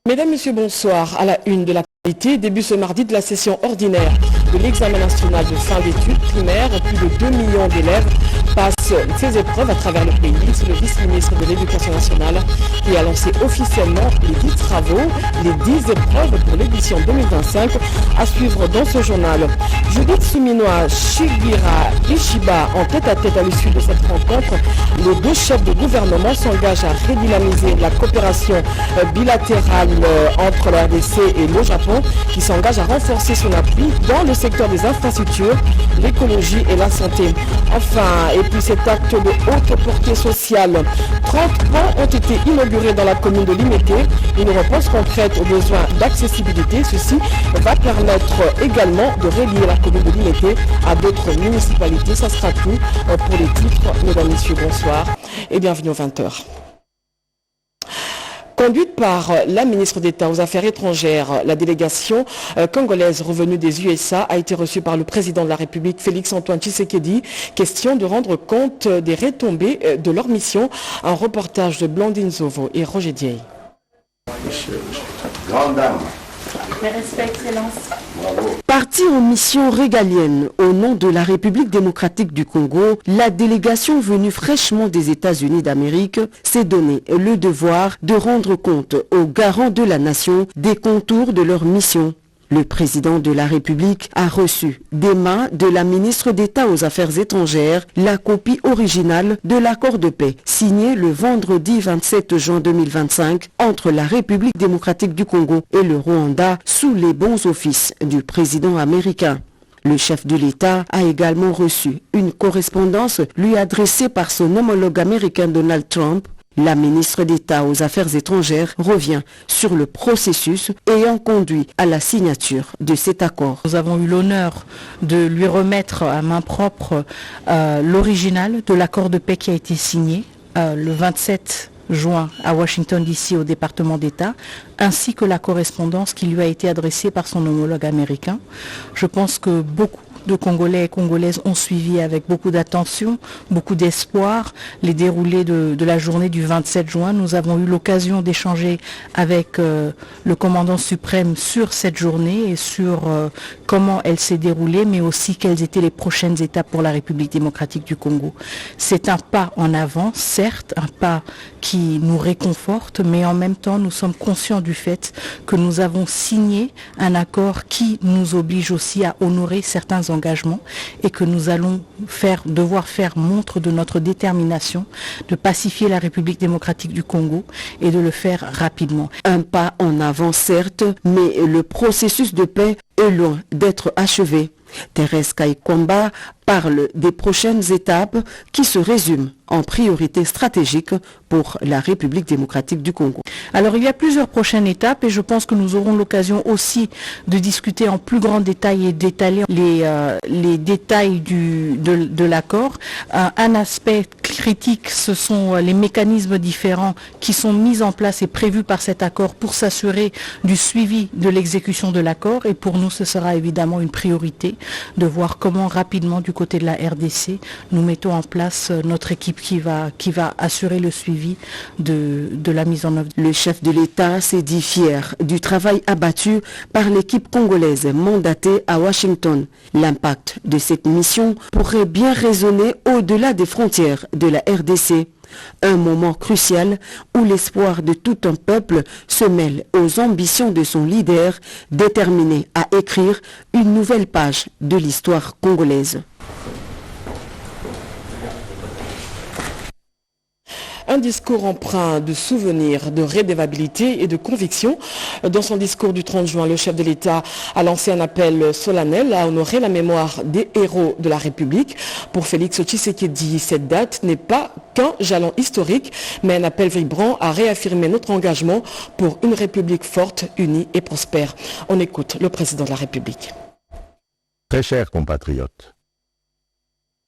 Mesdames, Messieurs, bonsoir. À la une de l'actualité, début ce mardi de la session ordinaire de l'examen national de fin d'études primaires. Plus de 2 millions d'élèves passent ces épreuves à travers le pays. C'est le vice-ministre de l'Éducation nationale qui a lancé officiellement les 10 travaux, les 10 épreuves pour l'édition 2025 à suivre dans ce journal. Judith Suminwa, Shigira Ishiba en tête-à-tête à l'issue de cette rencontre. Les deux chefs de gouvernement s'engagent à redynamiser la coopération bilatérale entre la RDC et le Japon, qui s'engage à renforcer son appui dans le secteur des infrastructures, l'écologie et la santé. Enfin, et puis cet acte de haute portée sociale. 30 ponts ont été inaugurés dans la commune de Limete. Une réponse concrète aux besoins d'accessibilité. Ceci va permettre également de relier la commune de Limete à d'autres municipalités. Ça sera tout pour les titres. Mesdames, Messieurs, bonsoir et bienvenue aux 20h. Conduite par la ministre d'État aux Affaires étrangères, la délégation congolaise revenue des USA a été reçue par le président de la République, Félix-Antoine Tshisekedi. Question de rendre compte des retombées de leur mission. Un reportage de Blandine Zovo et Roger Dieye. Grande dame. Mes respects, Excellence. Partie en mission régalienne au nom de la République démocratique du Congo, la délégation venue fraîchement des États-Unis d'Amérique s'est donné le devoir de rendre compte aux garants de la nation des contours de leur mission. Le président de la République a reçu des mains de la ministre d'État aux Affaires étrangères la copie originale de l'accord de paix signé le vendredi 27 juin 2025 entre la République démocratique du Congo et le Rwanda sous les bons offices du président américain. Le chef de l'État a également reçu une correspondance lui adressée par son homologue américain Donald Trump. La ministre d'État aux Affaires étrangères revient sur le processus ayant conduit à la signature de cet accord. Nous avons eu l'honneur de lui remettre à main propre l'original de l'accord de paix qui a été signé le 27 juin à Washington DC au département d'État, ainsi que la correspondance qui lui a été adressée par son homologue américain. Je pense que beaucoup de Congolais et Congolaises ont suivi avec beaucoup d'attention, beaucoup d'espoir les déroulés de la journée du 27 juin. Nous avons eu l'occasion d'échanger avec le commandant suprême sur cette journée et sur comment elle s'est déroulée, mais aussi quelles étaient les prochaines étapes pour la République démocratique du Congo. C'est un pas en avant, certes, un pas qui nous réconforte, mais en même temps nous sommes conscients du fait que nous avons signé un accord qui nous oblige aussi à honorer certains engagements et que nous allons devoir faire montre de notre détermination de pacifier la République démocratique du Congo et de le faire rapidement. Un pas en avant certes, mais le processus de paix est loin d'être achevé. Thérèse Kaikomba parle des prochaines étapes qui se résument en priorité stratégique pour la République démocratique du Congo. Alors il y a plusieurs prochaines étapes et je pense que nous aurons l'occasion aussi de discuter en plus grand détail et d'étaler les détails de l'accord. Un aspect critique, ce sont les mécanismes différents qui sont mis en place et prévus par cet accord pour s'assurer du suivi de l'exécution de l'accord, et pour nous ce sera évidemment une priorité de voir comment rapidement du côté de la RDC nous mettons en place notre équipe qui va assurer le suivi de la mise en œuvre. Le chef de l'État s'est dit fier du travail abattu par l'équipe congolaise mandatée à Washington. L'impact de cette mission pourrait bien résonner au-delà des frontières de la RDC. Un moment crucial où l'espoir de tout un peuple se mêle aux ambitions de son leader, déterminé à écrire une nouvelle page de l'histoire congolaise. Un discours empreint de souvenirs, de redevabilité et de conviction. Dans son discours du 30 juin, le chef de l'État a lancé un appel solennel à honorer la mémoire des héros de la République. Pour Félix Tshisekedi, cette date n'est pas qu'un jalon historique, mais un appel vibrant à réaffirmer notre engagement pour une République forte, unie et prospère. On écoute le président de la République. Très chers compatriotes,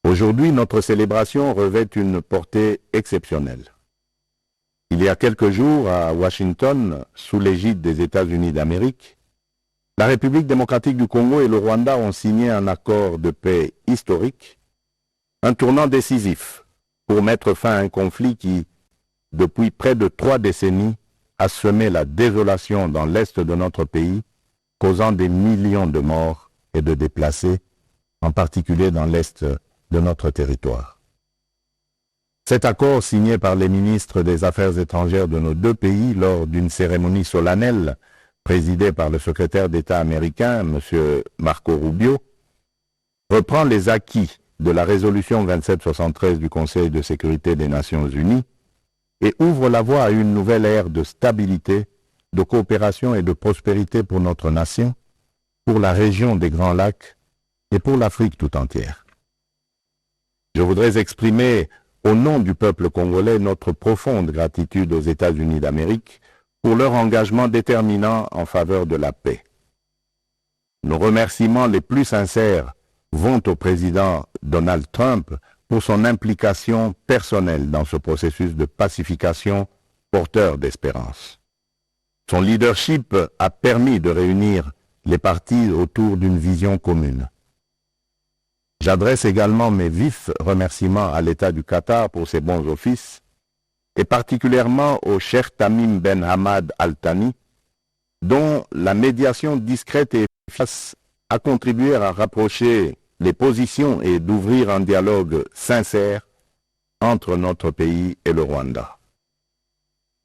aujourd'hui notre célébration revêt une portée exceptionnelle. Il y a quelques jours, à Washington, sous l'égide des États-Unis d'Amérique, la République démocratique du Congo et le Rwanda ont signé un accord de paix historique, un tournant décisif pour mettre fin à un conflit qui, depuis près de 3 décennies, a semé la désolation dans l'est de notre pays, causant des millions de morts et de déplacés, en particulier dans l'est de notre territoire. Cet accord signé par les ministres des Affaires étrangères de nos deux pays lors d'une cérémonie solennelle présidée par le secrétaire d'État américain, M. Marco Rubio, reprend les acquis de la résolution 2773 du Conseil de sécurité des Nations Unies et ouvre la voie à une nouvelle ère de stabilité, de coopération et de prospérité pour notre nation, pour la région des Grands Lacs et pour l'Afrique tout entière. Je voudrais exprimer au nom du peuple congolais notre profonde gratitude aux États-Unis d'Amérique pour leur engagement déterminant en faveur de la paix. Nos remerciements les plus sincères vont au président Donald Trump pour son implication personnelle dans ce processus de pacification porteur d'espérance. Son leadership a permis de réunir les partis autour d'une vision commune. J'adresse également mes vifs remerciements à l'État du Qatar pour ses bons offices, et particulièrement au Cheikh Tamim Ben Hamad Al Thani, dont la médiation discrète et efficace a contribué à rapprocher les positions et d'ouvrir un dialogue sincère entre notre pays et le Rwanda.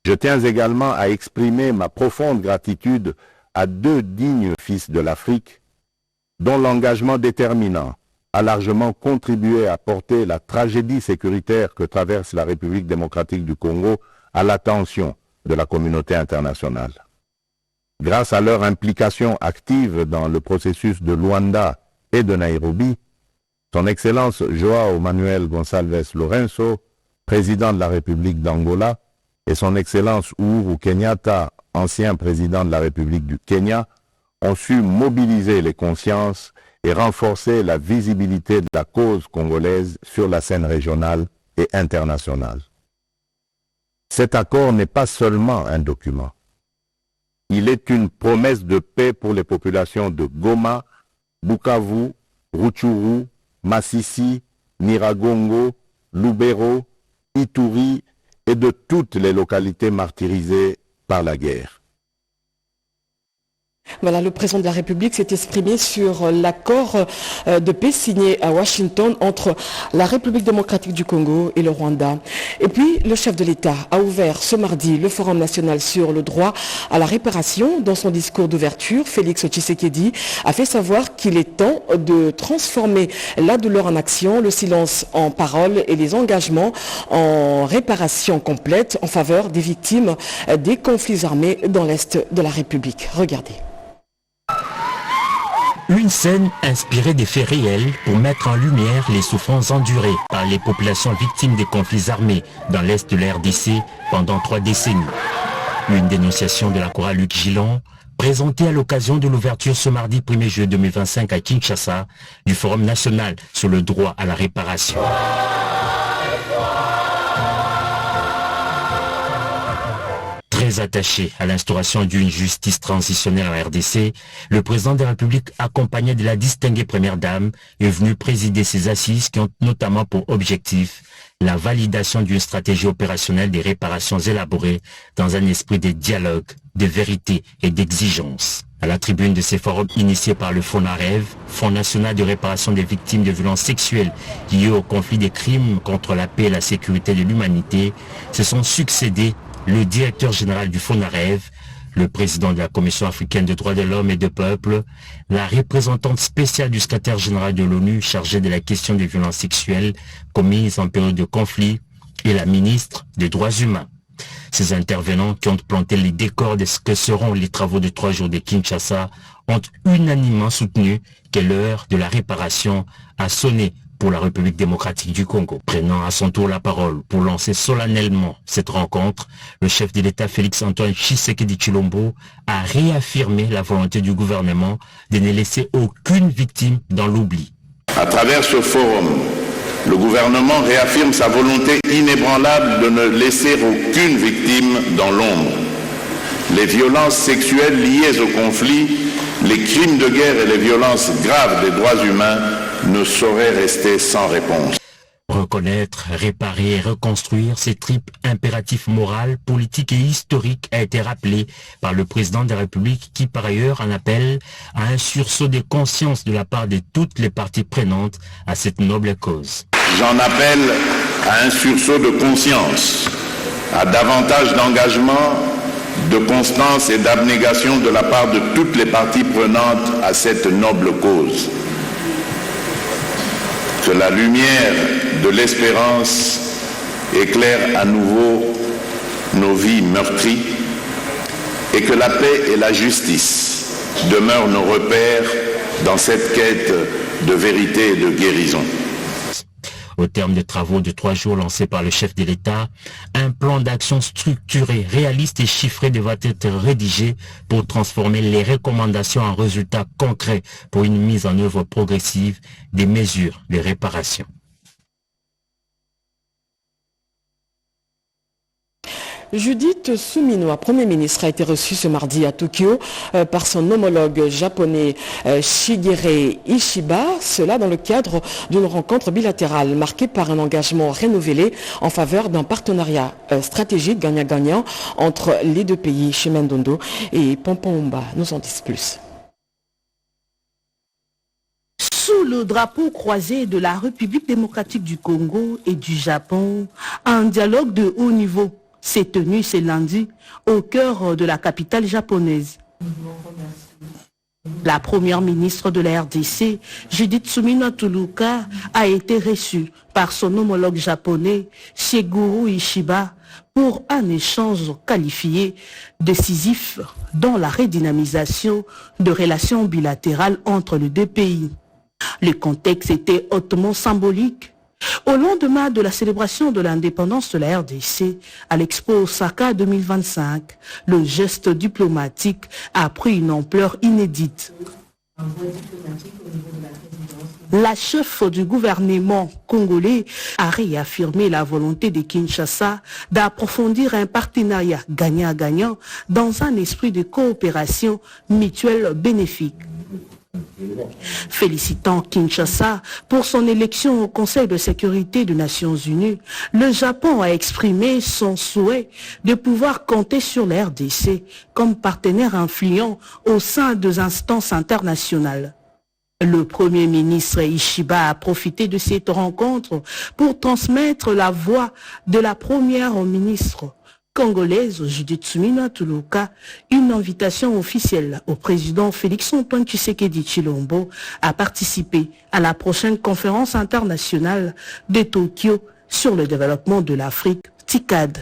Je tiens également à exprimer ma profonde gratitude à deux dignes fils de l'Afrique, dont l'engagement déterminant a largement contribué à porter la tragédie sécuritaire que traverse la République démocratique du Congo à l'attention de la communauté internationale. Grâce à leur implication active dans le processus de Luanda et de Nairobi, Son Excellence João Manuel Gonçalves Lourenço, président de la République d'Angola, et Son Excellence Uhuru Kenyatta, ancien président de la République du Kenya, ont su mobiliser les consciences et renforcer la visibilité de la cause congolaise sur la scène régionale et internationale. Cet accord n'est pas seulement un document. Il est une promesse de paix pour les populations de Goma, Bukavu, Rutshuru, Masisi, Nyiragongo, Lubero, Ituri et de toutes les localités martyrisées par la guerre. Voilà, le président de la République s'est exprimé sur l'accord de paix signé à Washington entre la République démocratique du Congo et le Rwanda. Et puis, le chef de l'État a ouvert ce mardi le Forum national sur le droit à la réparation. Dans son discours d'ouverture, Félix Tshisekedi a fait savoir qu'il est temps de transformer la douleur en action, le silence en parole et les engagements en réparation complète en faveur des victimes des conflits armés dans l'Est de la République. Regardez. Une scène inspirée des faits réels pour mettre en lumière les souffrances endurées par les populations victimes des conflits armés dans l'Est de la RDC pendant 3 décennies. Une dénonciation de la chorale Luc Gillon, présentée à l'occasion de l'ouverture ce mardi 1er juillet 2025 à Kinshasa du Forum national sur le droit à la réparation. Très attaché à l'instauration d'une justice transitionnelle en RDC, le président de la République, accompagné de la distinguée première dame, est venu présider ces assises qui ont notamment pour objectif la validation d'une stratégie opérationnelle des réparations élaborées dans un esprit de dialogue, de vérité et d'exigence. À la tribune de ces forums initiés par le FONAREV, Fonds national de réparation des victimes de violences sexuelles liées au conflit des crimes contre la paix et la sécurité de l'humanité, se sont succédés le directeur général du FONAREV, le président de la Commission africaine des droits de l'homme et des peuples, la représentante spéciale du secrétaire général de l'ONU chargée de la question des violences sexuelles commises en période de conflit et la ministre des droits humains. Ces intervenants qui ont planté les décors de ce que seront les travaux de 3 jours de Kinshasa ont unanimement soutenu que l'heure de la réparation a sonné pour la République démocratique du Congo. Prenant à son tour la parole pour lancer solennellement cette rencontre, le chef de l'État Félix-Antoine Tshisekedi Tshilombo a réaffirmé la volonté du gouvernement de ne laisser aucune victime dans l'oubli. À travers ce forum, le gouvernement réaffirme sa volonté inébranlable de ne laisser aucune victime dans l'ombre. Les violences sexuelles liées au conflit, les crimes de guerre et les violences graves des droits humains ne saurait rester sans réponse. Reconnaître, réparer et reconstruire ces triple impératifs moral, politique et historique a été rappelé par le président de la République qui par ailleurs en appelle à un sursaut de conscience de la part de toutes les parties prenantes à cette noble cause. J'en appelle à un sursaut de conscience, à davantage d'engagement, de constance et d'abnégation de la part de toutes les parties prenantes à cette noble cause. Que la lumière de l'espérance éclaire à nouveau nos vies meurtries et que la paix et la justice demeurent nos repères dans cette quête de vérité et de guérison. Au terme des travaux de 3 jours lancés par le chef de l'État, un plan d'action structuré, réaliste et chiffré devra être rédigé pour transformer les recommandations en résultats concrets pour une mise en œuvre progressive des mesures de réparation. Judith Suminwa, Premier ministre, a été reçue ce mardi à Tokyo par son homologue japonais Shigeru Ishiba, cela dans le cadre d'une rencontre bilatérale marquée par un engagement renouvelé en faveur d'un partenariat stratégique gagnant-gagnant entre les deux pays. Chimendondo et Pompomba nous en disent plus. Sous le drapeau croisé de la République démocratique du Congo et du Japon, un dialogue de haut niveau s'est tenu ce lundi au cœur de la capitale japonaise. La première ministre de la RDC, Judith Suminwa Tuluka, a été reçue par son homologue japonais, Shigeru Ishiba, pour un échange qualifié décisif dans la redynamisation de relations bilatérales entre les deux pays. Le contexte était hautement symbolique. Au lendemain de la célébration de l'indépendance de la RDC à l'Expo Osaka 2025, le geste diplomatique a pris une ampleur inédite. La chef du gouvernement congolais a réaffirmé la volonté de Kinshasa d'approfondir un partenariat gagnant-gagnant dans un esprit de coopération mutuelle bénéfique. Félicitant Kinshasa pour son élection au Conseil de sécurité des Nations Unies, le Japon a exprimé son souhait de pouvoir compter sur la RDC comme partenaire influent au sein des instances internationales. Le Premier ministre Ishiba a profité de cette rencontre pour transmettre la voix de la Première ministre congolaise Judith Suminwa Tuluka une invitation officielle au président Félix-Antoine Tshisekedi Tshilombo à participer à la prochaine conférence internationale de Tokyo sur le développement de l'Afrique, TICAD.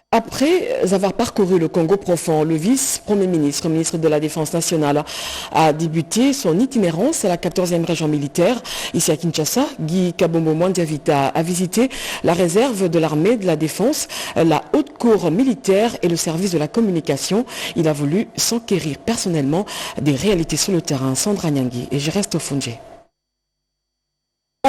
Après avoir parcouru le Congo profond, le vice-premier ministre, ministre de la Défense nationale, a débuté son itinérance à la 14e région militaire. Ici à Kinshasa, Guy Kabombo Mwandiavita a visité la réserve de l'armée de la Défense, la haute cour militaire et le service de la communication. Il a voulu s'enquérir personnellement des réalités sur le terrain. Sandra Nyangui et je reste au Fondje.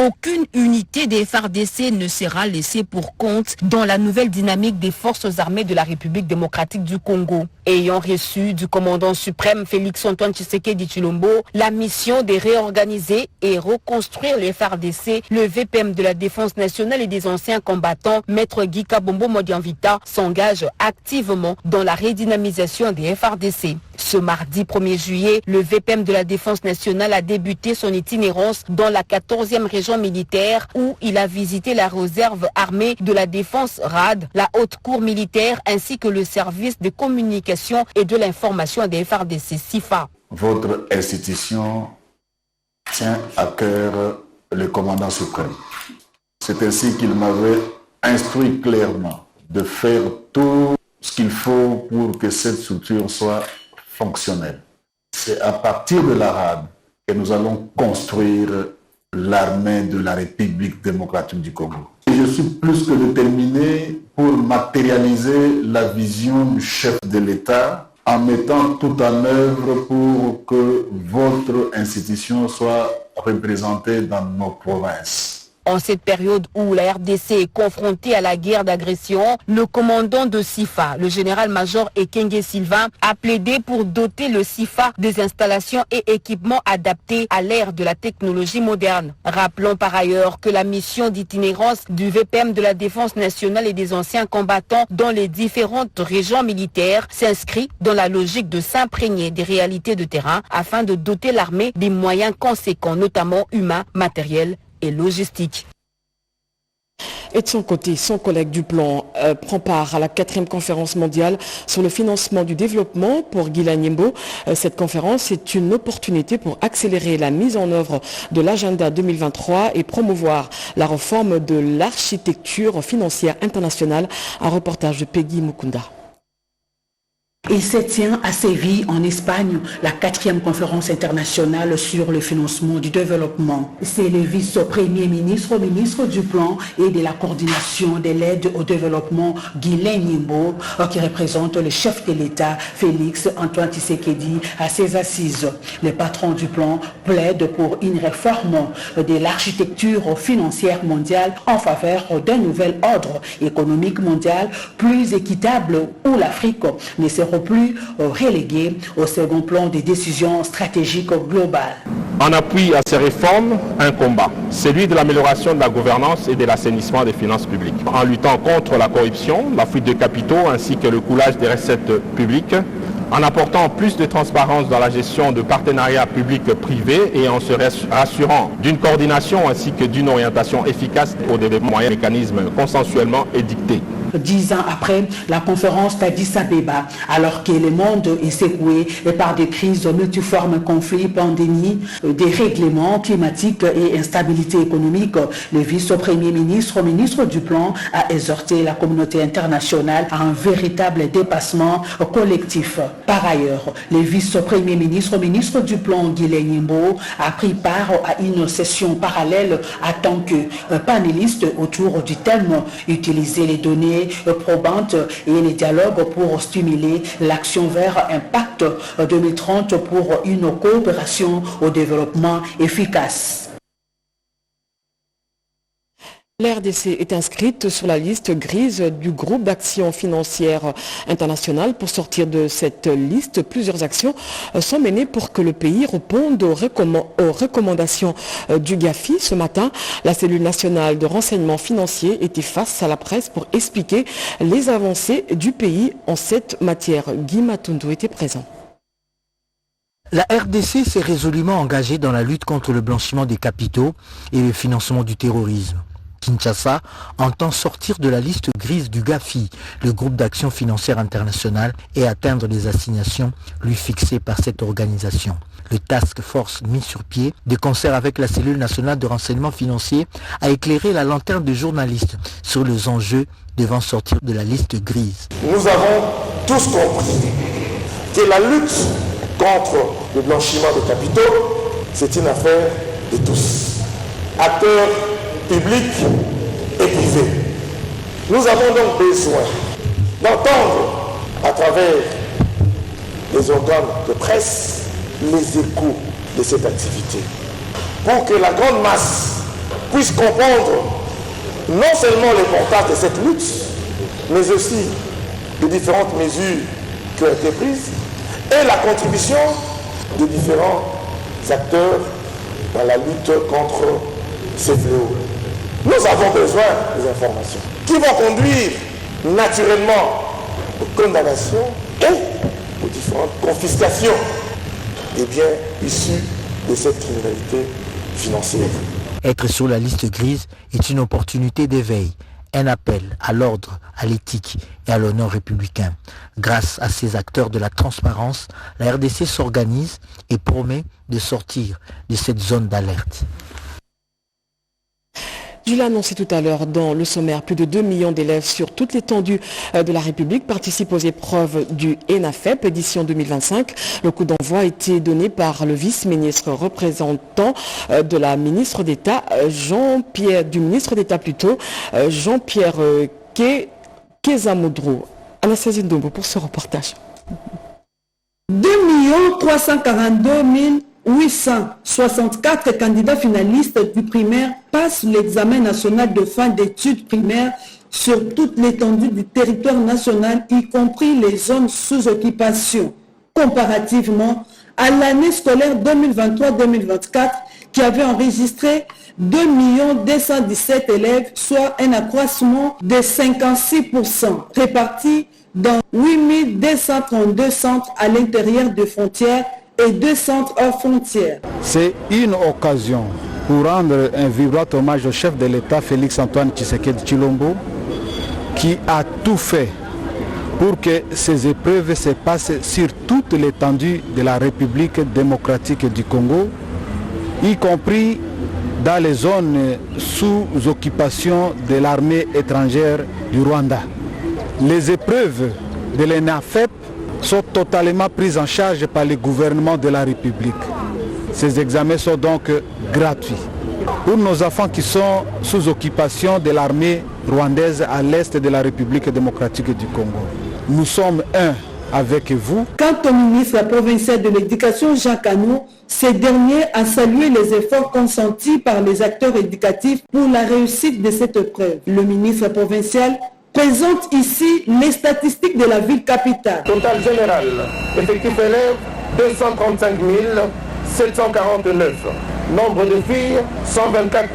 Aucune unité des FARDC ne sera laissée pour compte dans la nouvelle dynamique des forces armées de la République démocratique du Congo. Ayant reçu du commandant suprême Félix-Antoine Tshisekedi Tshilombo la mission de réorganiser et reconstruire les FARDC, le VPM de la Défense nationale et des anciens combattants, Maître Guy Kabombo Mwandiavita, s'engage activement dans la redynamisation des FARDC. Ce mardi 1er juillet, le VPM de la Défense nationale a débuté son itinérance dans la 14e région militaire où il a visité la réserve armée de la Défense RAD, la haute cour militaire ainsi que le service de communication et de l'information des FARDC SIFA. Votre institution tient à cœur le commandant suprême. C'est ainsi qu'il m'avait instruit clairement de faire tout ce qu'il faut pour que cette structure soit fonctionnelle. C'est à partir de la RAD que nous allons construire l'armée de la République démocratique du Congo. Et je suis plus que déterminé pour matérialiser la vision du chef de l'État en mettant tout en œuvre pour que votre institution soit représentée dans nos provinces. En cette période où la RDC est confrontée à la guerre d'agression, le commandant de SIFA, le général-major Ekenge Silva, a plaidé pour doter le SIFA des installations et équipements adaptés à l'ère de la technologie moderne. Rappelons par ailleurs que la mission d'itinérance du VPM de la Défense nationale et des anciens combattants dans les différentes régions militaires s'inscrit dans la logique de s'imprégner des réalités de terrain afin de doter l'armée des moyens conséquents, notamment humains, matériels et logistiques. Et de son côté, son collègue du plan prend part à la 4e conférence mondiale sur le financement du développement pour Guilain Nyimbo. Cette conférence est une opportunité pour accélérer la mise en œuvre de l'agenda 2023 et promouvoir la réforme de l'architecture financière internationale. Un reportage de Peggy Mukunda. Et se tient à Séville, en Espagne, la 4e conférence internationale sur le financement du développement. C'est le vice-premier ministre, ministre du plan et de la coordination de l'aide au développement, Guilain Nyimbo, qui représente le chef de l'État, Félix Antoine Tshisekedi, à ses assises. Le patron du plan plaide pour une réforme de l'architecture financière mondiale en faveur d'un nouvel ordre économique mondial plus équitable où l'Afrique ne sera plus relégués au second plan des décisions stratégiques globales. En appui à ces réformes, un combat, celui de l'amélioration de la gouvernance et de l'assainissement des finances publiques, en luttant contre la corruption, la fuite de capitaux ainsi que le coulage des recettes publiques, en apportant plus de transparence dans la gestion de partenariats publics-privés et en se rassurant d'une coordination ainsi que d'une orientation efficace au développement et mécanismes consensuellement édictés. 10 ans après la conférence d'Addis Abeba, alors que le monde est secoué par des crises multiformes, conflits, pandémies, dérèglements climatiques et instabilité économique, le vice-premier ministre, ministre du plan, a exhorté la communauté internationale à un véritable dépassement collectif. Par ailleurs, le vice-premier ministre, ministre du plan, Guilain Nyimbo, a pris part à une session parallèle en tant que panéliste autour du thème « Utiliser les données probantes et les dialogues pour stimuler l'action vers Impact 2030 pour une coopération au développement efficace. La RDC est inscrite sur la liste grise du groupe d'action financière internationale. Pour sortir de cette liste, plusieurs actions sont menées pour que le pays réponde aux recommandations du GAFI. Ce matin, la cellule nationale de renseignement financier était face à la presse pour expliquer les avancées du pays en cette matière. Guy Matundu était présent. La RDC s'est résolument engagée dans la lutte contre le blanchiment des capitaux et le financement du terrorisme. Kinshasa entend sortir de la liste grise du GAFI, le groupe d'action financière internationale, et atteindre les assignations lui fixées par cette organisation. Le task force mis sur pied, de concert avec la cellule nationale de renseignement financier, a éclairé la lanterne de journalistes sur les enjeux devant sortir de la liste grise. Nous avons tous compris que la lutte contre le blanchiment des capitaux, c'est une affaire de tous. Acteurs publics et privés. Nous avons donc besoin d'entendre à travers les organes de presse les échos de cette activité pour que la grande masse puisse comprendre non seulement l'importance de cette lutte, mais aussi les différentes mesures qui ont été prises et la contribution de différents acteurs dans la lutte contre ces fléaux. Nous avons besoin des informations qui vont conduire naturellement aux condamnations et aux différentes confiscations des biens issus de cette criminalité financière. Être sur la liste grise est une opportunité d'éveil, un appel à l'ordre, à l'éthique et à l'honneur républicain. Grâce à ces acteurs de la transparence, la RDC s'organise et promet de sortir de cette zone d'alerte. Je l'ai annoncé tout à l'heure dans le sommaire, plus de 2 millions d'élèves sur toute l'étendue de la République participent aux épreuves du ENAFEP édition 2025. Le coup d'envoi a été donné par le vice-ministre représentant de la ministre d'État, Jean-Pierre Kezamoudrou. Anastasie Ndombo pour ce reportage. 2 342 864 candidats finalistes du primaire passent l'examen national de fin d'études primaires sur toute l'étendue du territoire national, y compris les zones sous occupation, comparativement à l'année scolaire 2023-2024 qui avait enregistré 2 217 élèves, soit un accroissement de 56%, répartis dans 8 232 centres à l'intérieur des frontières et 2 centres hors frontières. C'est une occasion pour rendre un vibrant hommage au chef de l'État Félix-Antoine Tshisekedi Tshilombo, qui a tout fait pour que ces épreuves se passent sur toute l'étendue de la République démocratique du Congo, y compris dans les zones sous occupation de l'armée étrangère du Rwanda. Les épreuves de l'ENAFEP sont totalement prises en charge par le gouvernement de la République. Ces examens sont donc gratuits. Pour nos enfants qui sont sous occupation de l'armée rwandaise à l'est de la République démocratique du Congo, nous sommes un avec vous. Quant au ministre provincial de l'Éducation, Jacques Anou, ce dernier a salué les efforts consentis par les acteurs éducatifs pour la réussite de cette épreuve. Le ministre provincial présente ici les statistiques de la ville capitale. Total général, effectif élèves 235 749. Nombre de filles 124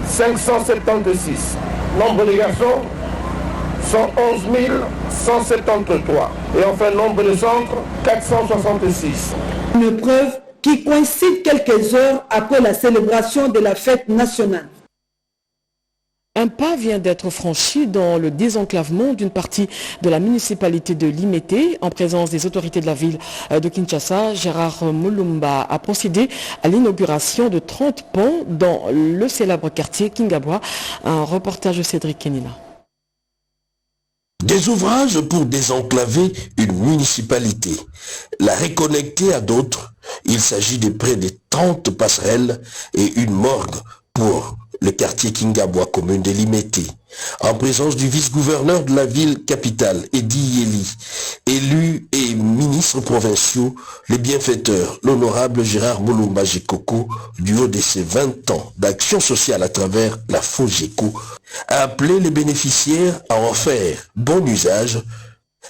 576. Nombre de garçons 111 173. Et enfin, nombre de centres 466. Une épreuve qui coïncide quelques heures après la célébration de la fête nationale. Un pas vient d'être franchi dans le désenclavement d'une partie de la municipalité de Limete. En présence des autorités de la ville de Kinshasa, Gérard Mulumba a procédé à l'inauguration de 30 ponts dans le célèbre quartier Kingabwa. Un reportage de Cédric Kenina. Des ouvrages pour désenclaver une municipalité, la reconnecter à d'autres. Il s'agit de près de 30 passerelles et une morgue pour le quartier Kingabwa, commune de Limete, en présence du vice-gouverneur de la ville capitale, Edi Yeli, élus et ministres provinciaux, les bienfaiteurs, l'honorable Gérard Mulumba Jekoko, du haut de ses 20 ans d'action sociale à travers la FOGECO, a appelé les bénéficiaires à en faire bon usage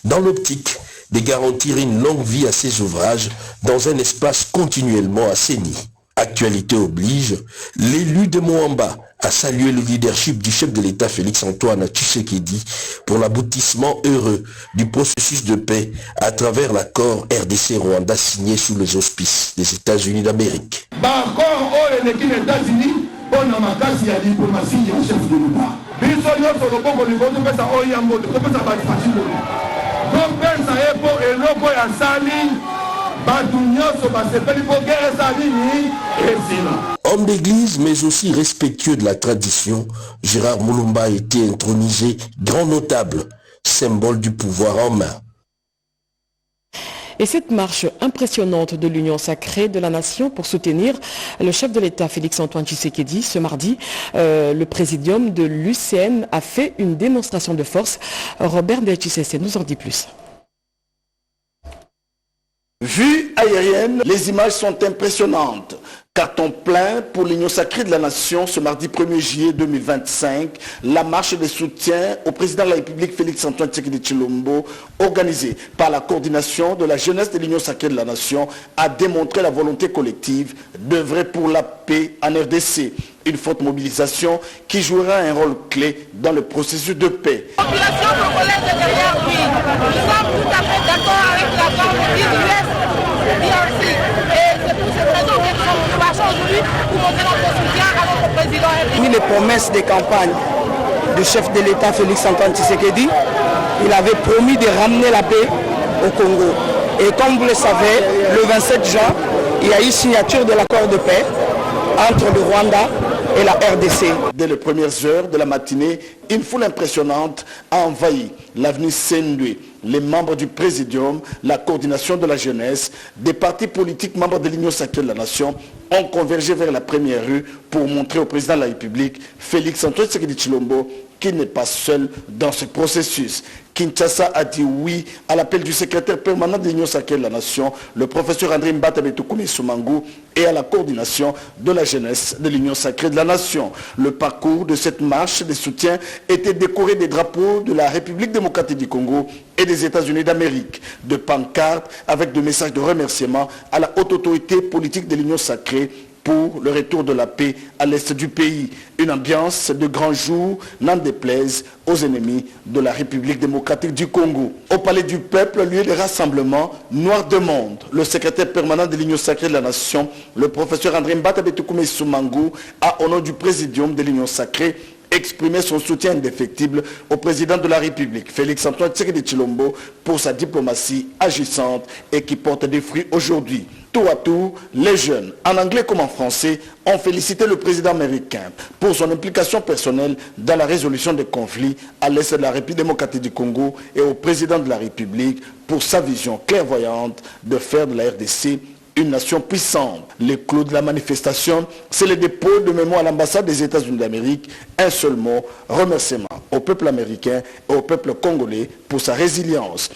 dans l'optique de garantir une longue vie à ces ouvrages dans un espace continuellement assaini. Actualité oblige, l'élu de Moamba a salué le leadership du chef de l'État Félix-Antoine Tshisekedi pour l'aboutissement heureux du processus de paix à travers l'accord RDC-Rwanda signé sous les auspices des États-Unis d'Amérique. Homme d'église mais aussi respectueux de la tradition, Gérard Mulumba a été intronisé grand notable, symbole du pouvoir en main. Et cette marche impressionnante de l'Union sacrée de la nation pour soutenir le chef de l'État Félix-Antoine Tshisekedi, ce mardi, le présidium de l'UCN a fait une démonstration de force. Robert Ndetshisese nous en dit plus. Vue aérienne, les images sont impressionnantes. Carton plein pour l'Union sacrée de la nation ce mardi 1er juillet 2025. La marche de soutien au président de la République Félix-Antoine Tshisekedi Tshilombo, organisée par la coordination de la jeunesse de l'Union sacrée de la nation, a démontré la volonté collective d'œuvrer pour la paix en RDC. Une forte mobilisation qui jouera un rôle clé dans le processus de paix. La population congolaise est derrière lui. Nous sommes tout à fait d'accord avec la forme du DRC. Et c'est pour cette raison que nous marchons aujourd'hui pour montrer notre soutien à notre président. Parmi les promesses de campagne du chef de l'État Félix-Antoine Tshisekedi, il avait promis de ramener la paix au Congo. Et comme vous le savez, le 27 juin, il y a eu signature de l'accord de paix entre le Rwanda et la RDC. Dès les premières heures de la matinée, une foule impressionnante a envahi l'avenue Saint-Louis. Les membres du Présidium, la coordination de la jeunesse, des partis politiques membres de l'Union sacrée de la nation ont convergé vers la première rue pour montrer au président de la République, Félix-Antoine Tshisekedi Tshilombo, qu'il n'est pas seul dans ce processus. Kinshasa a dit oui à l'appel du secrétaire permanent de l'Union sacrée de la Nation, le professeur André Mbata Betoukoumi Soumangu, et à la coordination de la jeunesse de l'Union sacrée de la Nation. Le parcours de cette marche de soutien était décoré des drapeaux de la République démocratique du Congo et des États-Unis d'Amérique, de pancartes avec des messages de remerciement à la haute autorité politique de l'Union sacrée pour le retour de la paix à l'est du pays. Une ambiance de grand jour, n'en déplaise aux ennemis de la République démocratique du Congo. Au Palais du Peuple, lieu de rassemblement, Noir de Monde, le secrétaire permanent de l'Union sacrée de la Nation, le professeur André Mbata Betoukoumi Soumangu, a, au nom du présidium de l'Union sacrée, exprimé son soutien indéfectible au président de la République, Félix-Antoine Tshisekedi Tshilombo, pour sa diplomatie agissante et qui porte des fruits aujourd'hui. Tour à tour, les jeunes, en anglais comme en français, ont félicité le président américain pour son implication personnelle dans la résolution des conflits à l'est de la République démocratique du Congo et au président de la République pour sa vision clairvoyante de faire de la RDC une nation puissante. Les clous de la manifestation, c'est le dépôt de mémoire à l'ambassade des États-Unis d'Amérique. Un seul mot, remerciement au peuple américain et au peuple congolais pour sa résilience.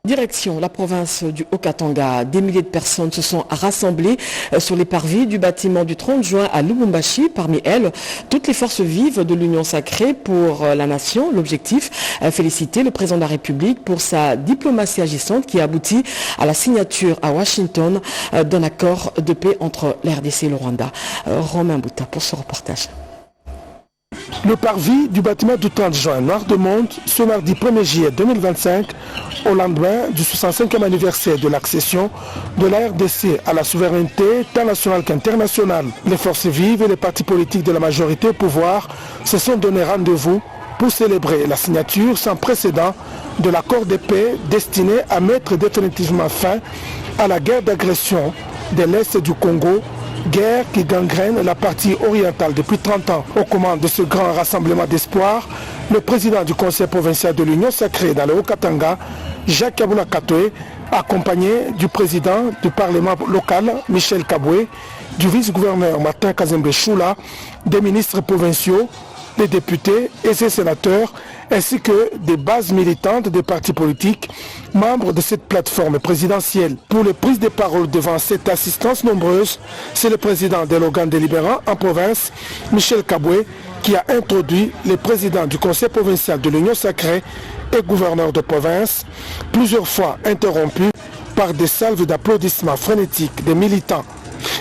Direction la province du Haut-Katanga, des milliers de personnes se sont rassemblées sur les parvis du bâtiment du 30 juin à Lubumbashi. Parmi elles, toutes les forces vives de l'Union sacrée pour la nation. L'objectif, féliciter le président de la République pour sa diplomatie agissante qui a abouti à la signature à Washington d'un accord de paix entre la RDC et le Rwanda. Romain Bouta pour ce reportage. Le parvis du bâtiment du 30 juin Noir de Monde, ce mardi 1er juillet 2025, au lendemain du 65e anniversaire de l'accession de la RDC à la souveraineté tant nationale qu'internationale. Les forces vives et les partis politiques de la majorité au pouvoir se sont donné rendez-vous pour célébrer la signature sans précédent de l'accord de paix destiné à mettre définitivement fin à la guerre d'agression de l'Est du Congo, guerre qui gangrène la partie orientale depuis 30 ans. Aux commandes de ce grand rassemblement d'espoir, le président du conseil provincial de l'Union sacrée dans le Haut-Katanga, Jacques Kabula Katoué, accompagné du président du parlement local, Michel Kaboué, du vice-gouverneur Martin Kazembe Choula, des ministres provinciaux, des députés et des sénateurs, ainsi que des bases militantes des partis politiques, membres de cette plateforme présidentielle. Pour les prises de parole devant cette assistance nombreuse, c'est le président de l'organe délibérant en province, Michel Kaboué, qui a introduit les présidents du conseil provincial de l'Union sacrée et gouverneur de province, plusieurs fois interrompus par des salves d'applaudissements frénétiques des militants.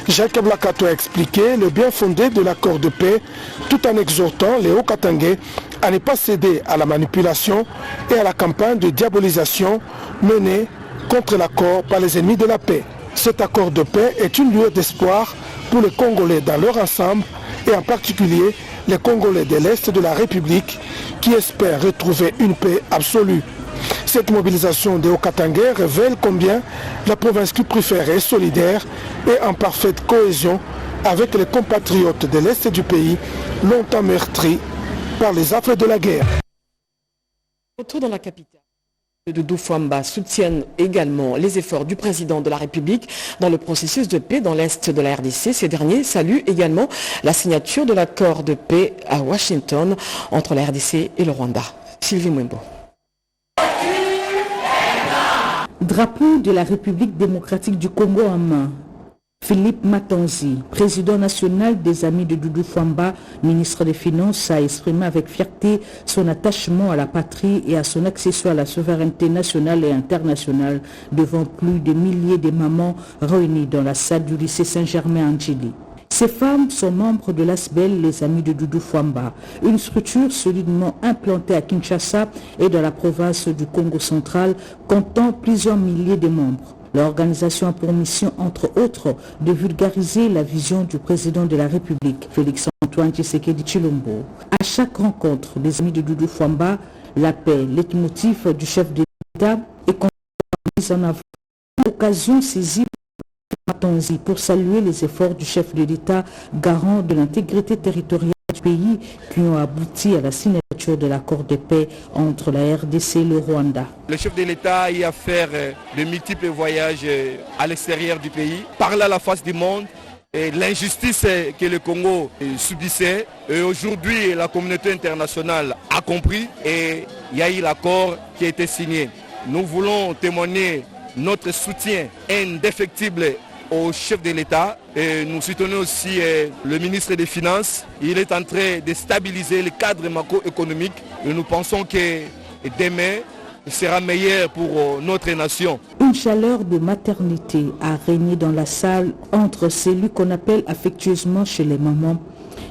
Jacques Blakato a expliqué le bien fondé de l'accord de paix tout en exhortant les Hauts-Katangais à ne pas céder à la manipulation et à la campagne de diabolisation menée contre l'accord par les ennemis de la paix. Cet accord de paix est une lueur d'espoir pour les Congolais dans leur ensemble et en particulier les Congolais de l'Est de la République qui espèrent retrouver une paix absolue. Cette mobilisation des Hauts-Katangais révèle combien la province plus préférée est solidaire et en parfaite cohésion avec les compatriotes de l'Est du pays, longtemps meurtris par les affres de la guerre. Autour dans la capitale, les Doudou Fwamba soutiennent également les efforts du président de la République dans le processus de paix dans l'Est de la RDC. Ces derniers saluent également la signature de l'accord de paix à Washington entre la RDC et le Rwanda. Sylvie Mwembo. Drapeau de la République démocratique du Congo en main. Philippe Matanzi, président national des Amis de Doudou Fwamba, ministre des Finances, a exprimé avec fierté son attachement à la patrie et à son accession à la souveraineté nationale et internationale devant plus de milliers de mamans réunies dans la salle du lycée Saint-Germain-Angéli. Ces femmes sont membres de l'ASBEL, les Amis de Doudou Fwamba, une structure solidement implantée à Kinshasa et dans la province du Congo central, comptant plusieurs milliers de membres. L'organisation a pour mission, entre autres, de vulgariser la vision du président de la République, Félix-Antoine Tshisekedi Tshilombo. À chaque rencontre des Amis de Doudou Fwamba, la paix, leitmotiv du chef de l'État est mise en avant. Occasion saisie pour saluer les efforts du chef de l'État, garant de l'intégrité territoriale du pays, qui ont abouti à la signature de l'accord de paix entre la RDC et le Rwanda. Le chef de l'État y a fait de multiples voyages à l'extérieur du pays, parler à la face du monde l'injustice que le Congo subissait. Et aujourd'hui, la communauté internationale a compris et il y a eu l'accord qui a été signé. Nous voulons témoigner notre soutien indéfectible au chef de l'État. Et nous soutenons aussi le ministre des Finances. Il est en train de stabiliser le cadre macroéconomique et nous pensons que demain sera meilleur pour notre nation. Une chaleur de maternité a régné dans la salle entre celui qu'on appelle affectueusement chez les mamans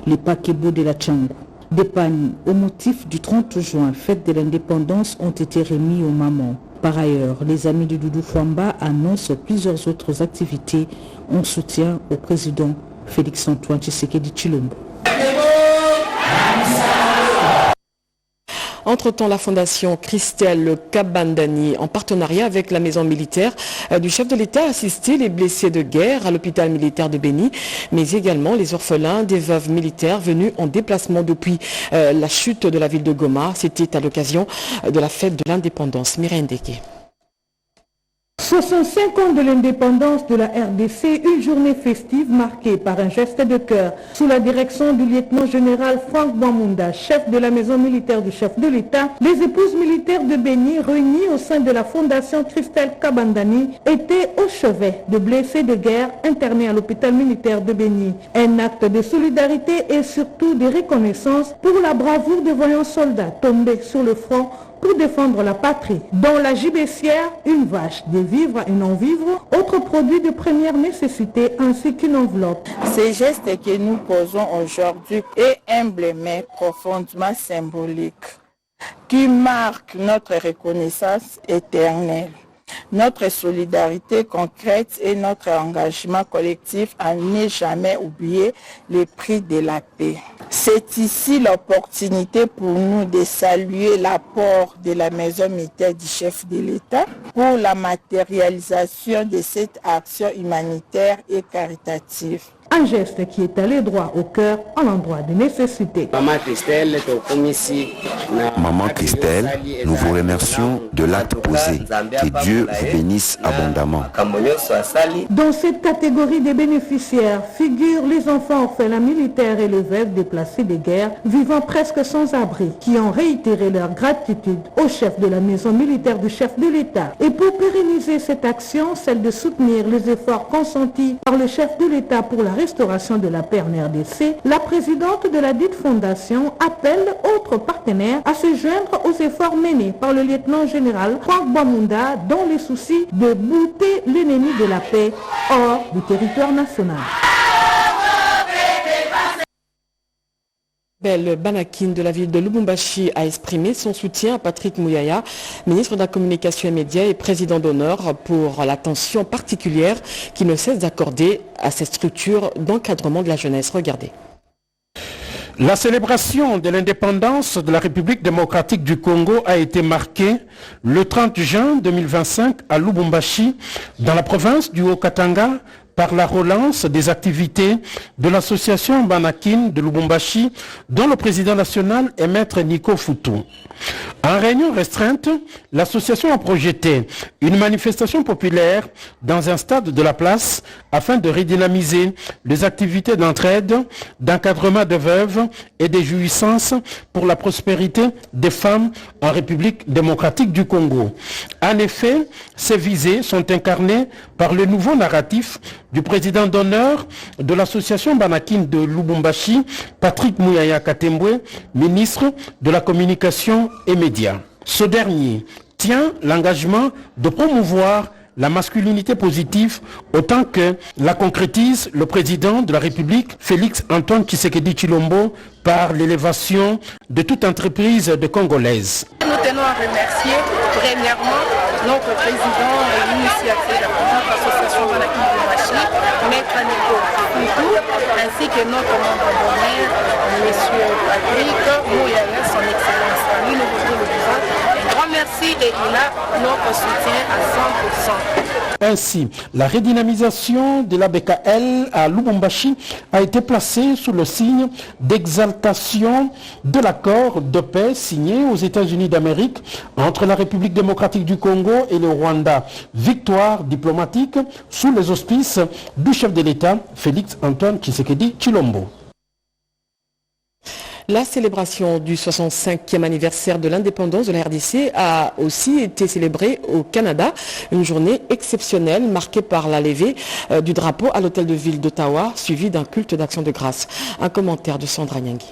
les pakebo de la Tchangou. Des pagnes au motif du 30 juin, fête de l'indépendance, ont été remis aux mamans. Par ailleurs, les amis de Doudou Fwamba annoncent plusieurs autres activités en soutien au président Félix-Antoine Tshisekedi Tshilombo. Entre-temps, la fondation Christelle Kabandani, en partenariat avec la maison militaire du chef de l'État, a assisté les blessés de guerre à l'hôpital militaire de Béni, mais également les orphelins des veuves militaires venus en déplacement depuis la chute de la ville de Goma. C'était à l'occasion de la fête de l'indépendance. Mireille Ndeke. 65 ans de l'indépendance de la RDC, une journée festive marquée par un geste de cœur. Sous la direction du lieutenant-général Franck Bamunda, chef de la maison militaire du chef de l'État, les épouses militaires de Béni, réunies au sein de la fondation Christelle Kabandani, étaient au chevet de blessés de guerre internés à l'hôpital militaire de Béni. Un acte de solidarité et surtout de reconnaissance pour la bravoure de voyants soldats tombés sur le front pour défendre la patrie. Dans la gibecière, une vache, des vivres et non-vivres, autres produits de première nécessité ainsi qu'une enveloppe. Ce geste que nous posons aujourd'hui est humble mais profondément symbolique, qui marque notre reconnaissance éternelle, notre solidarité concrète et notre engagement collectif à ne jamais oublier les prix de la paix. C'est ici l'opportunité pour nous de saluer l'apport de la maison militaire du chef de l'État pour la matérialisation de cette action humanitaire et caritative. Un geste qui est allé droit au cœur à l'endroit de nécessité. Maman Christelle, nous vous remercions de l'acte posé. Que Dieu vous bénisse abondamment. Dans cette catégorie des bénéficiaires figurent les enfants orphelins militaires et les veuves déplacés de guerre vivant presque sans abri, qui ont réitéré leur gratitude au chef de la maison militaire du chef de l'État. Et pour pérenniser cette action, celle de soutenir les efforts consentis par le chef de l'État pour la restauration de la paix en RDC, la présidente de la dite fondation appelle autres partenaires à se joindre aux efforts menés par le lieutenant-général Franck Bamunda dans le souci de bouter l'ennemi de la paix hors du territoire national. Belle Banakin de la ville de Lubumbashi a exprimé son soutien à Patrick Mouyaya, ministre de la Communication et Médias et président d'honneur, pour l'attention particulière qu'il ne cesse d'accorder à cette structure d'encadrement de la jeunesse. Regardez. La célébration de l'indépendance de la République démocratique du Congo a été marquée le 30 juin 2025 à Lubumbashi, dans la province du Haut-Katanga, par la relance des activités de l'association Banakin de Lubumbashi, dont le président national est maître Nico Foutou. En réunion restreinte, l'association a projeté une manifestation populaire dans un stade de la place afin de redynamiser les activités d'entraide, d'encadrement de veuves et des jouissances pour la prospérité des femmes en République démocratique du Congo. En effet, ces visées sont incarnées par le nouveau narratif du président d'honneur de l'association Banakin de Lubumbashi, Patrick Mouyaya Katembwe, ministre de la Communication et Médias. Ce dernier tient l'engagement de promouvoir la masculinité positive autant que la concrétise le président de la République, Félix-Antoine Tshisekedi Tshilombo, par l'élévation de toute entreprise de Congolaise. Nous tenons à remercier premièrement notre président et l'initiateur de la l'association Banakin de Lubumbashi, Maître Nico Foutou, ainsi que notre membre d'honneur, M. Patrick Mouyaya, son excellence. Lui, nous voulons le disons, un grand grand merci et il a notre soutien à 100%. Ainsi, la redynamisation de la BKL à Lubumbashi a été placée sous le signe d'exaltation de l'accord de paix signé aux États-Unis d'Amérique entre la République démocratique du Congo et le Rwanda. Victoire diplomatique sous les auspices du chef de l'État, Félix Antoine Tshisekedi Tshilombo. La célébration du 65e anniversaire de l'indépendance de la RDC a aussi été célébrée au Canada. Une journée exceptionnelle marquée par la levée du drapeau à l'hôtel de ville d'Ottawa, suivi d'un culte d'action de grâce. Un commentaire de Sandra Nyangui.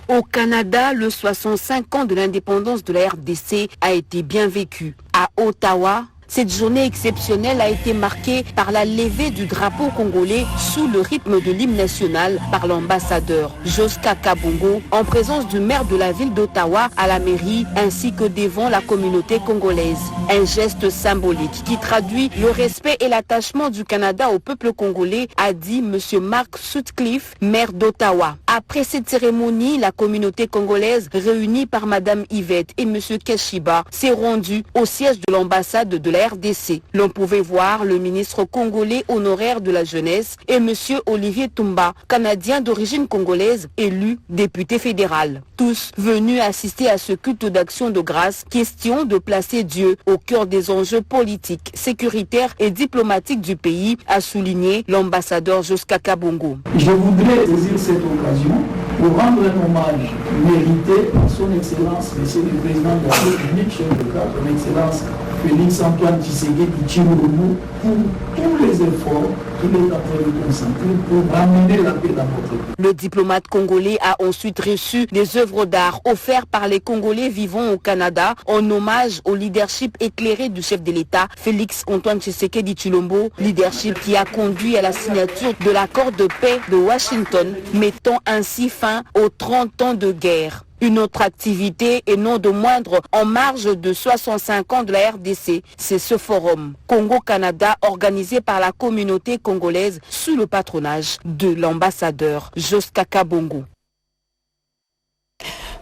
Au Canada, le 65 ans de l'indépendance de la RDC a été bien vécu. À Ottawa, cette journée exceptionnelle a été marquée par la levée du drapeau congolais sous le rythme de l'hymne national par l'ambassadeur Joska Kabongo en présence du maire de la ville d'Ottawa à la mairie ainsi que devant la communauté congolaise. Un geste symbolique qui traduit le respect et l'attachement du Canada au peuple congolais, a dit M. Mark Sutcliffe, maire d'Ottawa. Après cette cérémonie, la communauté congolaise réunie par Mme Yvette et M. Keshiba s'est rendue au siège de l'ambassade de la RDC. L'on pouvait voir le ministre congolais honoraire de la jeunesse et M. Olivier Tumba, canadien d'origine congolaise, élu député fédéral. Tous venus assister à ce culte d'action de grâce, question de placer Dieu au cœur des enjeux politiques, sécuritaires et diplomatiques du pays, a souligné l'ambassadeur Joska Kabongo. Je voudrais saisir cette occasion pour rendre un hommage mérité à son Excellence, Monsieur le Président de la République, chef de l'État, son Excellence Félix Antoine Tshisekedi Tshilombo, pour tous les efforts qu'il est en train de concentrer pour ramener la paix dans notre pays. Le diplomate congolais a ensuite reçu des œuvres d'art offertes par les Congolais vivant au Canada en hommage au leadership éclairé du chef de l'État, Félix Antoine Tshisekedi Tshilombo, leadership qui a conduit à la signature de l'accord de paix de Washington, mettant ainsi fin aux 30 ans de guerre. Une autre activité, et non de moindre, en marge de 65 ans de la RDC, c'est ce forum Congo-Canada organisé par la communauté congolaise sous le patronage de l'ambassadeur Joska Kabongo.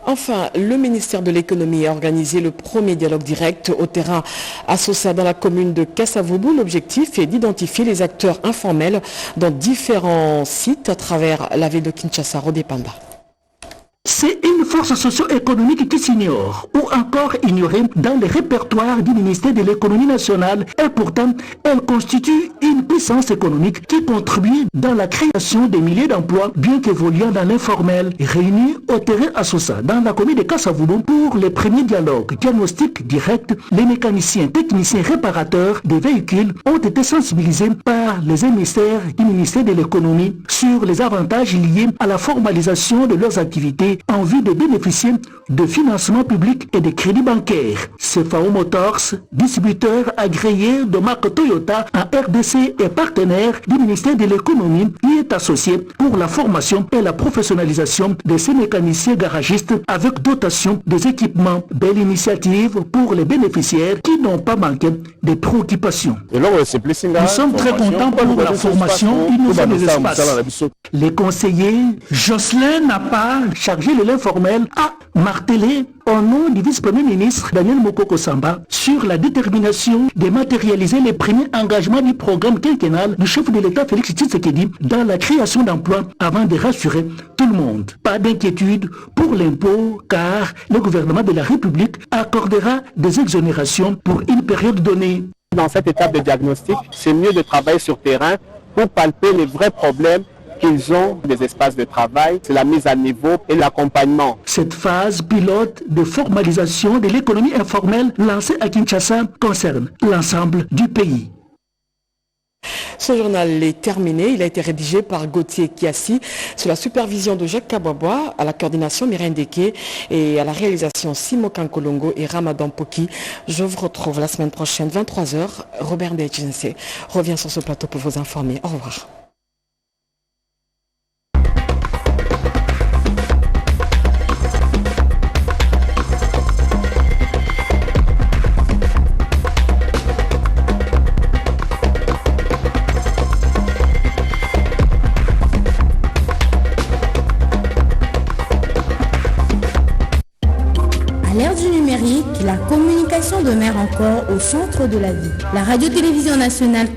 Enfin, le ministère de l'économie a organisé le premier dialogue direct au terrain à Sosa dans la commune de Kasavubu. L'objectif est d'identifier les acteurs informels dans différents sites à travers la ville de Kinshasa, Rodépanda. C'est une force socio-économique qui s'ignore ou encore ignorée dans les répertoires du ministère de l'économie nationale et pourtant elle constitue une puissance économique qui contribue dans la création de milliers d'emplois bien qu'évoluant dans l'informel. Réunis au terrain à Sosa dans la commune de Kasavubu pour les premiers dialogues diagnostiques directs, les mécaniciens, techniciens, réparateurs des véhicules ont été sensibilisés par les émissaires du ministère de l'économie sur les avantages liés à la formalisation de leurs activités en vue de bénéficier de financements publics et de crédits bancaires. CFAO Motors, distributeur agréé de marque Toyota en RDC et partenaire du ministère de l'économie, y est associé pour la formation et la professionnalisation de ces mécaniciens garagistes avec dotation des équipements. Belle initiative pour les bénéficiaires qui n'ont pas manqué de préoccupations. Nous sommes très contents pour la formation, il nous faut des espaces. Les conseillers, Jocelyn n'a pas chargé de l'informel, a martelé au nom du vice-premier ministre Daniel Mokoko Samba sur la détermination de matérialiser les premiers engagements du programme quinquennal du chef de l'État Félix Tshisekedi dans la création d'emplois avant de rassurer tout le monde. Pas d'inquiétude pour l'impôt car le gouvernement de la République accordera des exonérations pour une période donnée. Dans cette étape de diagnostic, c'est mieux de travailler sur terrain pour palper les vrais problèmes qu'ils ont des espaces de travail, c'est la mise à niveau et l'accompagnement. Cette phase pilote de formalisation de l'économie informelle lancée à Kinshasa concerne l'ensemble du pays. Ce journal est terminé. Il a été rédigé par Gauthier Kiassi sous la supervision de Jacques Kabwabwa, à la coordination Mireille Ndeke et à la réalisation Simo Kankolongo et Ramadan Poki. Je vous retrouve la semaine prochaine, 23h. Robert Ndejinse revient sur ce plateau pour vous informer. Au revoir. À l'ère du numérique, ordinaire encore au centre de la ville. La radio-télévision nationale